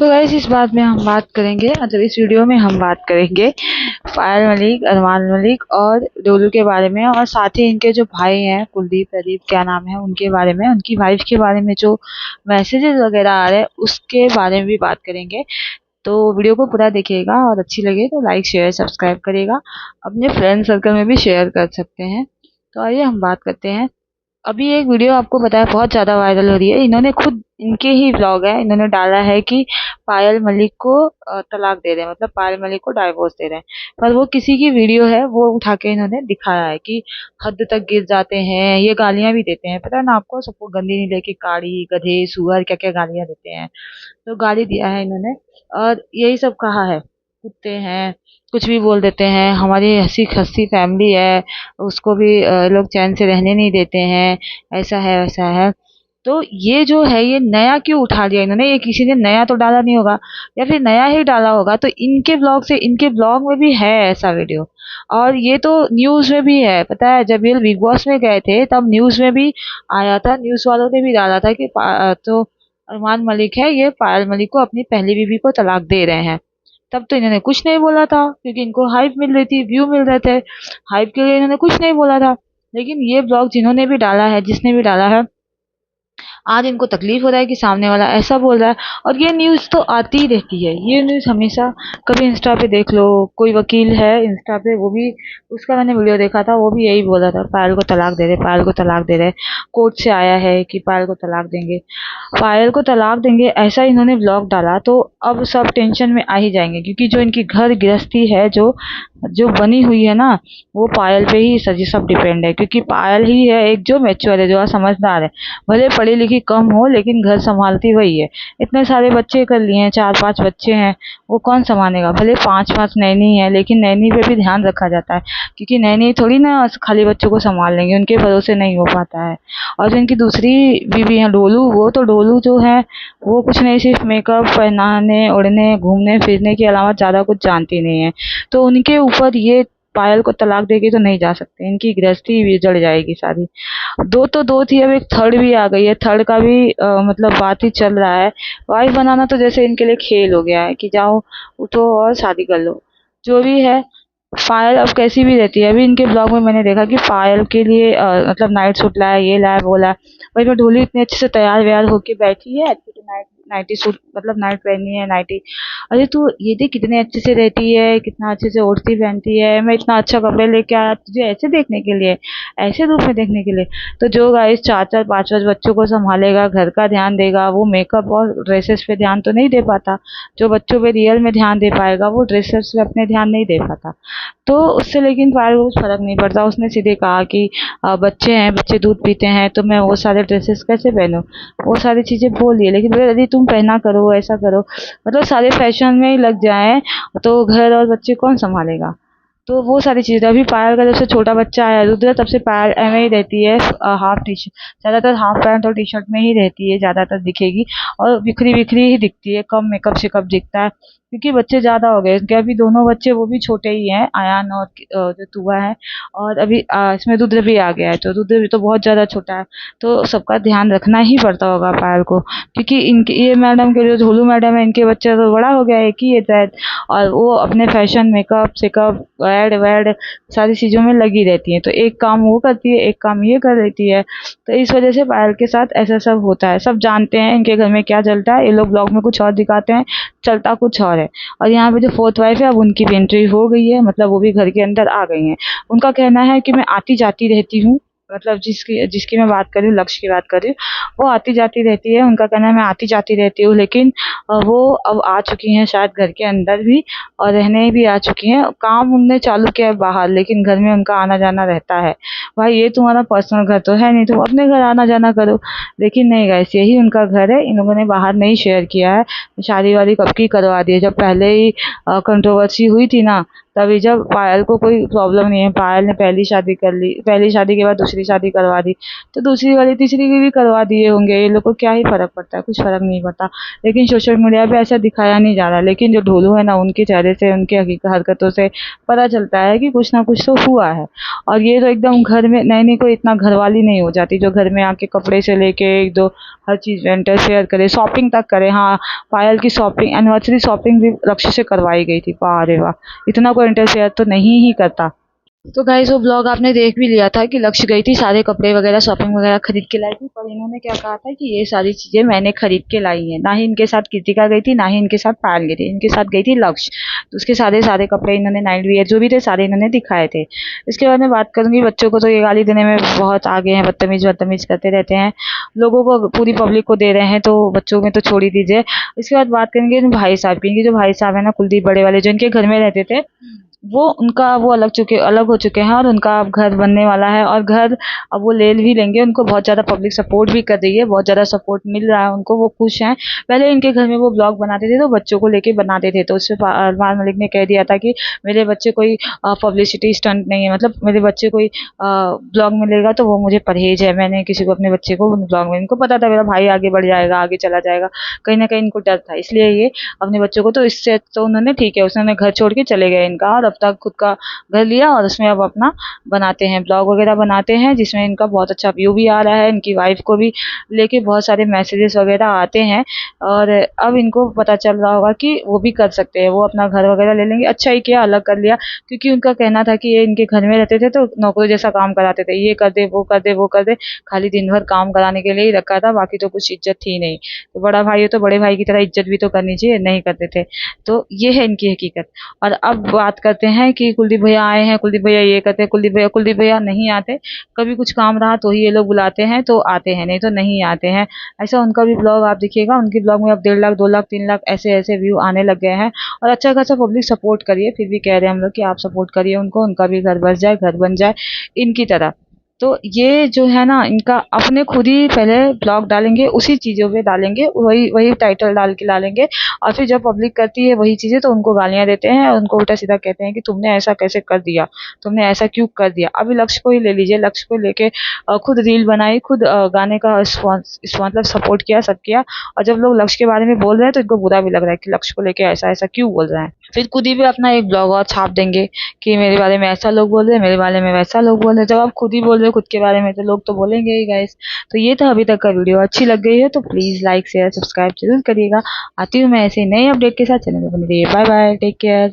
तो गाइस इस बात में हम बात करेंगे मतलब इस वीडियो में हम बात करेंगे पायल मलिक, अरमान मलिक और डोलू के बारे में, और साथ ही इनके जो भाई हैं कुलदीप प्रदीप क्या नाम है उनके बारे में, उनकी वाइफ के बारे में जो मैसेजेस वगैरह आ रहे हैं उसके बारे में भी बात करेंगे। तो वीडियो को पूरा देखिएगा और अच्छी लगे तो लाइक शेयर सब्सक्राइब करिएगा, अपने फ्रेंड सर्कल में भी शेयर कर सकते हैं। तो आइए हम बात करते हैं। अभी एक वीडियो आपको पता है बहुत ज़्यादा वायरल हो रही है। इन्होंने खुद इनके ही व्लॉग है, इन्होंने डाला है कि पायल मलिक को तलाक दे रहे हैं, मतलब पायल मलिक को डाइवोर्स दे रहे हैं। पर वो किसी की वीडियो है, वो उठा के इन्होंने दिखाया है कि हद तक गिर जाते हैं, ये गालियां भी देते हैं। पता है ना आपको, सबको गंदी नहीं लेके काड़ी गधे सुअर क्या क्या गालियां देते हैं। तो गाली दिया है इन्होंने और यही सब कहा है, कुत्ते हैं, कुछ भी बोल देते हैं, हमारी हंसी खस्सी फैमिली है, उसको भी लोग चैन से रहने नहीं देते हैं, ऐसा है वैसा है। तो ये जो है ये नया क्यों उठा लिया इन्होंने, ये किसी ने नया तो डाला नहीं होगा, या फिर नया ही डाला होगा तो इनके ब्लॉग से, इनके ब्लॉग में भी है ऐसा वीडियो। और ये तो न्यूज में भी है, पता है जब ये बिग बॉस में गए थे तब न्यूज में भी आया था, न्यूज वालों ने भी डाला था कि तो अरमान मलिक है ये पायल मलिक को अपनी पहली बीवी को तलाक दे रहे हैं। तब तो इन्होंने कुछ नहीं बोला था क्योंकि इनको हाइप मिल रही थी, व्यू मिल रहे थे, हाइप के लिए इन्होंने कुछ नहीं बोला था। लेकिन ये ब्लॉग जिन्होंने भी डाला है, जिसने भी डाला है, आज इनको तकलीफ हो रहा है कि सामने वाला ऐसा बोल रहा है। और ये न्यूज़ तो आती ही रहती है, ये न्यूज़ हमेशा, कभी इंस्टा पे देख लो, कोई वकील है इंस्टा पे, वो भी, उसका मैंने वीडियो देखा था, वो भी यही बोल रहा था पायल को तलाक दे रहे, पायल को तलाक दे रहे, कोर्ट से आया है कि पायल को तलाक देंगे, पायल को तलाक देंगे, ऐसा इन्होंने ब्लॉग डाला। तो अब सब टेंशन में आ ही जाएंगे क्योंकि जो इनकी घर गृहस्थी है, जो जो बनी हुई है ना, वो पायल पे ही सजी सब डिपेंड है, क्योंकि पायल ही है एक जो मैच्योर है, जो समझदार है। भले पढ़ी लिखी कम हो लेकिन घर संभालती वही है। इतने सारे बच्चे कर लिए हैं, 4-5 बच्चे हैं, वो कौन संभालेगा। भले 5-5 नैनी है लेकिन नैनी पे भी ध्यान रखा जाता है, क्योंकि नैनी थोड़ी ना खाली बच्चों को संभाल लेंगे, उनके भरोसे नहीं हो पाता है। और जो इनकी दूसरी बीवी है डोलू, वो तो डोलू जो है वो कुछ नहीं, सिर्फ मेकअप पहनाने उड़ने घूमने फिरने के अलावा ज़्यादा कुछ जानती नहीं है। तो उनके ऊपर ये पायल को तलाक देके तो नहीं जा सकते, इनकी गृहस्थी भी जड़ जाएगी सारी। दो तो दो थी, अब एक थर्ड भी आ गई है, थर्ड का भी मतलब बात ही चल रहा है। वाइफ बनाना तो जैसे इनके लिए खेल हो गया है कि जाओ उठो और शादी कर लो, जो भी है। पायल अब कैसी भी रहती है, अभी इनके ब्लॉग में मैंने देखा कि पायल के लिए मतलब नाइट सूट लाया, ये लाया वो लाया। वही में ढोली इतने अच्छे से तैयार व्यार होके बैठी है, अच्छे से नाइट नाइटी सूट मतलब नाइट पहनी है नाइटी। अरे तू ये देख कितने अच्छे से रहती है, कितना अच्छे से ओढ़ती पहनती है, मैं इतना अच्छा कपड़े लेके आया तुझे ऐसे देखने के लिए, ऐसे रूप में देखने के लिए। तो जो गाइस 4-4 5-5 बच्चों को संभालेगा, घर का ध्यान देगा, वो मेकअप और ड्रेसेस पे ध्यान तो नहीं दे पाता। जो बच्चों पे रियल में ध्यान दे पाएगा वो ड्रेसेस पे अपने ध्यान नहीं दे पाता। तो उससे लेकिन पायल को कुछ फ़र्क नहीं पड़ता, उसने सीधे कहा कि बच्चे हैं, बच्चे दूध पीते हैं तो मैं वो सारे ड्रेसेस कैसे पहनूँ? वो सारी चीज़ें बोली है, लेकिन बोले यदि तुम पहना करो, ऐसा करो, मतलब सारे फैशन में ही लग जाएँ तो घर और बच्चे कौन सँभालेगा? तो वो सारी चीज़ें अभी पायल का जब से छोटा बच्चा आया है रुद्र, तब से पायल ऐਵੇਂ ही रहती है, हाफ टी शर्ट, ज़्यादातर हाफ पैंट और टी शर्ट में ही रहती है, ज़्यादातर दिखेगी, और बिखरी बिखरी ही दिखती है, कम मेकअप शेकअप दिखता है क्योंकि बच्चे ज़्यादा हो गए उनके। अभी दोनों बच्चे वो भी छोटे ही हैं, आयान और जो तुआ है, और अभी इसमें रुद्र भी आ गया है, तो रुद्र भी तो बहुत ज़्यादा छोटा है। तो सबका ध्यान रखना ही पड़ता होगा पायल को, क्योंकि इनके ये मैडम के जो ढोलू मैडम है, इनके बच्चा तो बड़ा हो गया है, एक ही है शायद, और वो अपने फैशन मेकअप शेकअप ऐड वैड सारी चीज़ों में लगी रहती हैं। तो एक काम वो करती है, एक काम ये कर देती है। तो इस वजह से पायल के साथ ऐसा सब होता है, सब जानते हैं इनके घर में क्या चलता है। ये लोग ब्लॉग में कुछ और दिखाते हैं, चलता कुछ और है। और यहाँ पे जो फोर्थ वाइफ है, अब उनकी भी एंट्री हो गई है, मतलब वो भी घर के अंदर आ गई हैं। उनका कहना है कि मैं आती जाती रहती हूँ, मतलब जिसकी जिसकी मैं बात कर रही हूँ, लक्ष्य की बात कर रही हूँ, वो आती जाती रहती है। उनका कहना है मैं आती जाती रहती हूँ, लेकिन वो अब आ चुकी हैं शायद घर के अंदर भी, और रहने भी आ चुकी हैं। काम उनने चालू किया है बाहर, लेकिन घर में उनका आना जाना रहता है। भाई ये तुम्हारा पर्सनल घर तो है नहीं, तुम अपने घर आना जाना करो। लेकिन नहीं गाइस, यही उनका घर है, इन लोगों ने बाहर नहीं शेयर किया है। शादी वादी कब की करवा दी है, जब पहले ही कंट्रोवर्सी हुई थी ना, तभी जब पायल को कोई प्रॉब्लम नहीं है, पायल ने पहली शादी कर ली, पहली शादी के बाद दूसरी शादी करवा दी, तो दूसरी वाली तीसरी की भी करवा दिए होंगे। ये लोग को क्या ही फ़र्क पड़ता है, कुछ फ़र्क नहीं पड़ता। लेकिन सोशल मीडिया पे ऐसा दिखाया नहीं जा रहा। लेकिन जो ढोलू है ना, उनके चेहरे से, उनकी हरकतों से पता चलता है कि कुछ ना कुछ तो हुआ है। और ये तो एकदम घर में नई-नई कोई इतना घरवाली नहीं हो जाती, जो घर में आके कपड़े से लेके 1-2 हर चीज़ में इंटरफेयर करे, शॉपिंग तक करे। हाँ, पायल की शॉपिंग, एनिवर्सरी शॉपिंग भी लक्ष्य से करवाई गई थी। वाह रे वाह! इतना कोई इंटरफेयर तो नहीं ही करता। तो गाइस वो ब्लॉग आपने देख भी लिया था कि लक्ष्य गई थी, सारे कपड़े वगैरह शॉपिंग वगैरह खरीद के लाई थी। पर इन्होंने क्या कहा था कि ये सारी चीज़ें मैंने खरीद के लाई हैं। ना ही इनके साथ कृतिका गई थी, ना ही इनके साथ पायल गई थी, इनके साथ गई थी लक्ष्य। तो उसके सारे कपड़े इन्होंने नाइट वियर जो भी थे सारे इन्होंने दिखाए थे। इसके बाद मैं बात करूँगी, बच्चों को तो ये गाली देने में बहुत आगे हैं, बदतमीज़ करते रहते हैं। लोगों को, पूरी पब्लिक को दे रहे हैं, तो बच्चों में तो छोड़ ही दीजिए। इसके बाद बात करेंगे भाई साहब की। इनके जो भाई साहब है ना, कुलदीप बड़े वाले, जो इनके घर में रहते थे, वो अलग हो चुके हैं और उनका अब घर बनने वाला है। और घर अब वो ले भी लेंगे। उनको बहुत ज़्यादा पब्लिक सपोर्ट भी कर रही है, बहुत ज़्यादा सपोर्ट मिल रहा है उनको, वो खुश हैं। पहले इनके घर में वो ब्लॉग बनाते थे तो बच्चों को लेके बनाते थे, तो उसपे अरमान मलिक ने कह दिया था कि मेरे बच्चे कोई पब्लिसिटी स्टंट नहीं है, मतलब मेरे बच्चे कोई ब्लॉग में लेगा तो वो मुझे परहेज है, मैंने किसी को अपने बच्चे को ब्लॉग में, इनको पता था मेरा भाई आगे बढ़ जाएगा, आगे चला जाएगा, कहीं ना कहीं इनको डर था, इसलिए ये अपने बच्चों को, तो इससे तो उन्होंने ठीक है, उसने घर छोड़ के चले गए इनका, और अब तक खुद का घर लिया और उसमें अब अपना बनाते हैं, ब्लॉग वगैरह बनाते हैं, जिसमें इनका बहुत अच्छा व्यू भी आ रहा है। इनकी वाइफ को भी लेके बहुत सारे मैसेजेस वगैरह आते हैं, और अब इनको पता चल रहा होगा कि वो भी कर सकते हैं, वो अपना घर वगैरह ले लेंगे। अच्छा ही किया, अलग कर लिया, क्योंकि उनका कहना था कि ये इनके घर में रहते थे तो नौकरों जैसा काम कराते थे, ये कर दे, वो कर दे, वो कर दे, खाली दिन भर काम कराने के लिए ही रखा था, बाकी तो कुछ इज्जत थी नहीं। तो बड़ा भाई हो तो बड़े भाई की तरह इज्जत भी तो करनी चाहिए, नहीं करते थे। तो ये है इनकी हकीकत। और अब बात करते हैं कि कुलदीप भैया आए हैं, कुलदीप भैया ये करते हैं, कुलदीप भैया नहीं आते। कभी कुछ काम रहा तो ही ये लोग बुलाते हैं तो आते हैं, नहीं तो नहीं आते हैं। ऐसा उनका भी ब्लॉग आप देखिएगा, उनके ब्लॉग में अब 1.5 लाख, 2 लाख, 3 लाख ऐसे ऐसे व्यू आने लग गए हैं। और अच्छा खासा पब्लिक सपोर्ट करिए, फिर भी कह रहे हैं हम लोग कि आप सपोर्ट करिए उनको, उनका भी घर बस जाए, घर बन जाए इनकी तरह। तो ये जो है ना, इनका अपने खुद ही पहले ब्लॉग डालेंगे, उसी चीज़ों पे डालेंगे, वही वही टाइटल डाल के डालेंगे, और फिर जब पब्लिक करती है वही चीज़ें तो उनको गालियाँ देते हैं, उनको उल्टा सीधा कहते हैं कि तुमने ऐसा कैसे कर दिया, तुमने ऐसा क्यों कर दिया। अभी लक्ष्य को ही ले लीजिए, लक्ष्य को लेके खुद रील बनाई, खुद गाने का मतलब सपोर्ट किया, सब किया, और जब लोग लक्ष्य के बारे में बोल रहे हैं तो इनको बुरा भी लग रहा है कि लक्ष्य को लेके ऐसा ऐसा क्यों बोल रहे हैं। फिर खुद ही भी अपना एक ब्लॉग और छाप देंगे कि मेरे बारे में ऐसा लोग बोल रहे हैं, मेरे बारे में वैसा लोग बोल रहे हैं। जब आप खुद ही बोल रहे हो खुद के बारे में तो लोग तो बोलेंगे ही गाइस। तो ये था अभी तक का वीडियो, अच्छी लग गई है तो प्लीज़ लाइक शेयर सब्सक्राइब जरूर करिएगा। आती हूँ मैं ऐसे नए अपडेट के साथ, चैनल पर बने रहिए। Bye bye, take care.